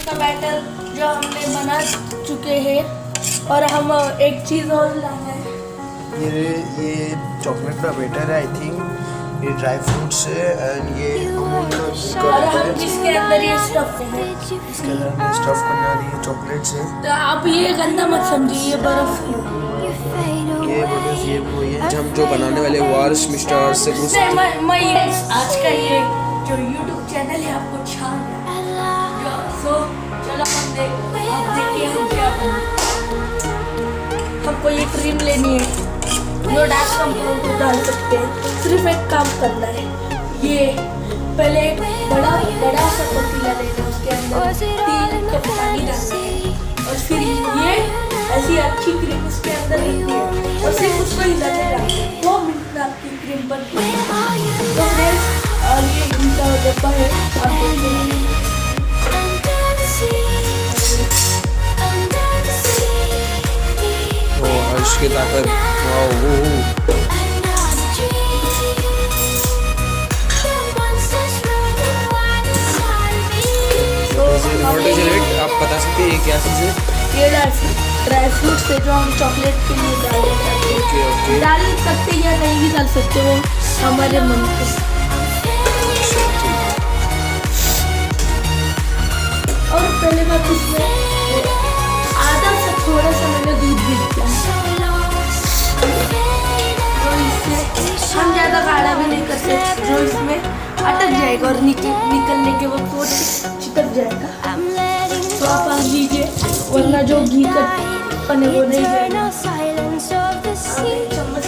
का बैटर जो हमने बना चुके हैं और हम एक चीज़ और लाना है। ये चॉकलेट का बैटर है आई थिंक, ये ड्राई फ्रूट्स है एंड ये अमूल का और हम इसके अंदर ये स्टफ है। इसके अंदर हमने स्टफ करना है, ये चॉकलेट्स है। तो आप ये गंदा मत समझिए, ये बर्फ है। ये बोले ये वो ये हम जो बनाने वाले वार्स मिस्टर आर्स से पूछ सकते हैं। मैं आज का ये जो YouTube चैनल है आपको छा गया। सो चलो हम देखिए हम क्या बनाएं। हमको ये क्रीम लेनी है, नो डार्क कंपाउंड को डाल सकते हैं। सिर्फ एक काम करना है, ये पहले एक बड़ा सा पतीला लेना, उसके अंदर 3 कप पानी डालना है और फिर ये ऐसी अच्छी क्रीम उसके अंदर रखनी है और सिर्फ उसको हिलाते जाना है। 2 मिनट में आपकी क्रीम बन गई। तो फ्रेंड्स, और ये इनका डब्बा है, आप देखिए। हर्ष की ताकत, वाओ आप बता सकते हैं ये क्या चीज़ है? ये ड्राई फ्रूट्स है जो हम चॉकलेट के लिए डालना चाहते हैं। ओके डाल सकते या नहीं भी डाल सकते, वो हमारे मन पे। और पहले बात उसमें आधा से थोड़ा सा मैंने दूध भी दिया, तो इससे हम ज़्यादा गाढ़ा भी नहीं करते जो इसमें अटक जाएगा और निकलने के वक्त वो चिपक जाएगा। तो आप आग लीजिए, वरना जो घी का पने वो नहीं जाएगा। चम्मच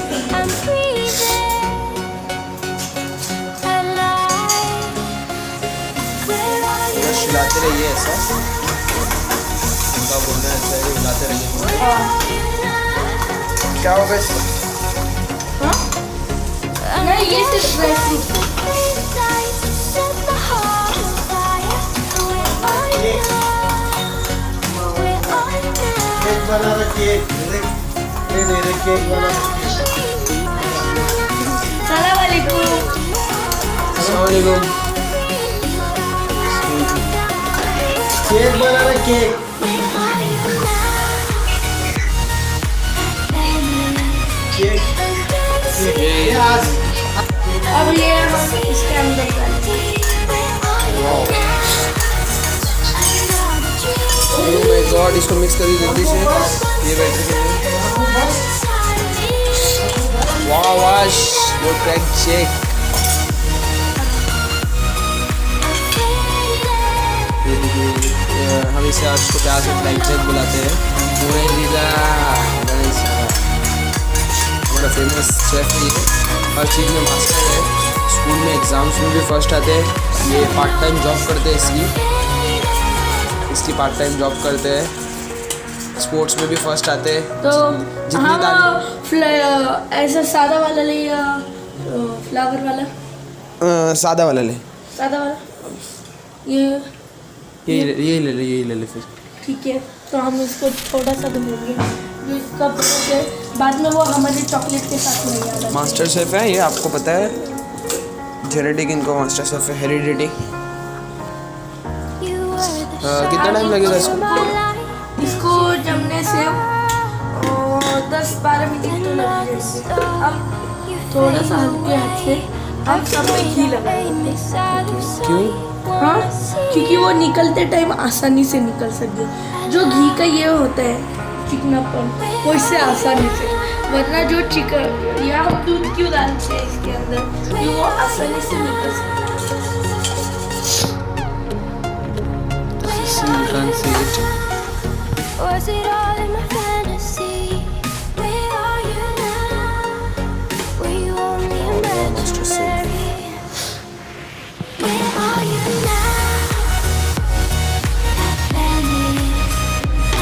हिलाते रहिए, ऐसा उनका बोलना है, ऐसा ही हिलाते रहिए। क्या होगा इसमें? हाँ? नहीं, ये सिर्फ ड्राई फ्रूट। केक बना रहा, केक केक बना। सलाम वालेकुम। केक बना रहा, केक। अब ये हम इसके अंदर डालेंगे। ओह माय गॉड, इसको मिक्स करिए जल्दी से, ये बैटर के लिए। वाह वाश, वो क्रैक शेक। हम इसे आज को प्यार से फ्लैग शेक बुलाते हैं। हमारा फेमस शेफ है, हर चीज़ में मास्टर है। स्कूल में एग्ज़ाम्स में भी फर्स्ट आते हैं। ये पार्ट टाइम जॉब करते हैं, इसकी पार्ट टाइम जॉब करते हैं। स्पोर्ट्स में भी फर्स्ट आते हैं। तो हम ऐसा सादा वाला ले या फ्लावर वाला? सादा वाला ले। सादा वाला ये ले ले फिर। ठीक है, तो हम इसको थोड़ा सा भूनेंगे। जो इसका प्रोसेस है, बाद में वो हमारे चॉकलेट के साथ नहीं आना। मास्टर शेफ है ये, आपको पता है, जेनेटिक इनको मास्टर शेफ है, हेरिडिटी। कितना टाइम लगेगा इसको जमने से 10-12 मिनट तो लगेंगे। हम थोड़ा सा हल्के हाथ से हम सब में घी लगाएंगे। क्यों? हाँ, क्योंकि वो निकलते टाइम आसानी से निकल सके। जो घी का ये होता है चिकनापन, वो इससे आसानी से, वरना जो चिकन या हम दूध क्यों डालते हैं इसके अंदर, कि वो आसानी से निकल सके। You can't see it. Was it all in my fantasy? Where are you now? Were you only imaginary? Where are you now?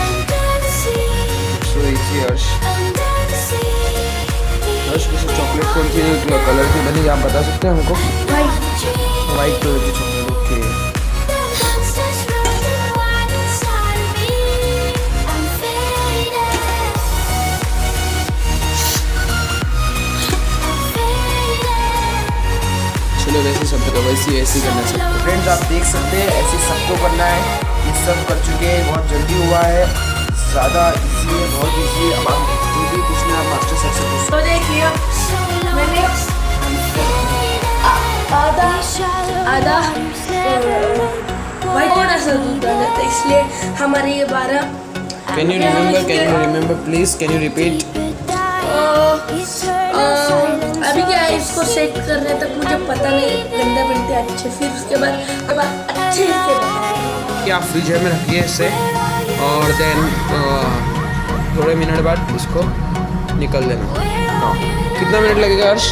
Under the sea, So easy, Harsh. under the sea. हर्ष, वैसे chocolate कौन सी colour की बनी, आप बता सकते हैं हमको? White colour की चॉकलेट। ओके, चलो वैसे सब वैसे ऐसे ही करना है। फ्रेंड्स, आप देख सकते हैं ऐसे सबको करना है। ये सब कर चुके हैं, बहुत जल्दी हुआ है, ज़्यादा इजी है, बहुत इजी है। अब आप जो भी पूछना है आप मास्टर सर से पूछ। तो देखिए मैंने आधा भाई थोड़ा सा दूध डाला था, इसलिए हमारे ये 12 Can you remember please? Can you repeat? अभी क्या है, इसको सेट करने तक मुझे पता नहीं, गंदा बनते अच्छे, फिर उसके बाद अच्छे से बनाएंगे। क्या फ्रीजर में रखिए इसे और देन थोड़े मिनट बाद इसको निकल देना। हाँ, कितना मिनट लगेगा हर्ष?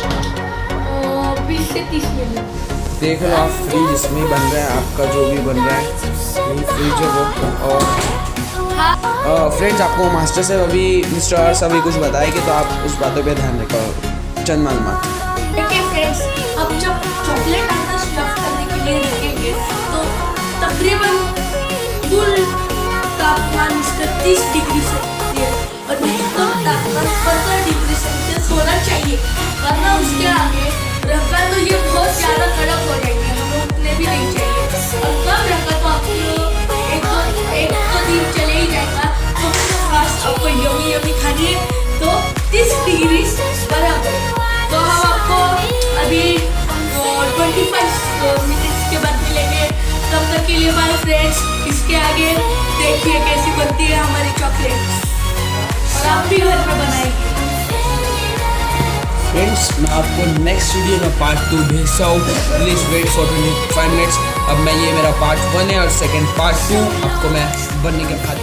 20 से 30 मिनट। देख लो आप, फ्रीज इसमें बन रहा है, आपका जो भी बन रहा है यही फ्रीज है वो। और फ्रेंड्स आपको मास्टर से अभी मिस्टर हर्ष अभी कुछ बताएंगे तो आप उस बातों पे ध्यान रखो, चंद मालूमात। देखिए फ्रेंड्स, अब जब चॉकलेट अंदर स्टफ करने के लिए रखेंगे तो तकरीबन कुल तापमान इसका 30 डिग्री सेल्सियस और न्यूनतम तापमान 15 डिग्री सेल्सियस होना चाहिए, वरना उसके आगे रखा तो ये बहुत ज़्यादा कड़क हो जाएंगे, हमें उतने भी नहीं चाहिए। और कम रखा तो आपको एक दो दिन चले ही जाएगा, तो खास आपको यमी खानी है तो 30 डिग्री बराबर। तो हम आपको अभी 25 मिनट्स के बाद मिलेंगे, तब तक के लिए हमारे फ्रेंड्स इसके आगे देखिए कैसी बनती है हमारी चॉकलेट, और आप भी घर में बनाएंगे। फ्रेंड्स मैं आपको नेक्स्ट वीडियो में पार्ट 2 भेजता हूँ, प्लीज़ वेट फॉर 25 मिनट्स। अब मैं ये मेरा पार्ट 1 है और सेकंड पार्ट 2 आपको मैं बनने के बाद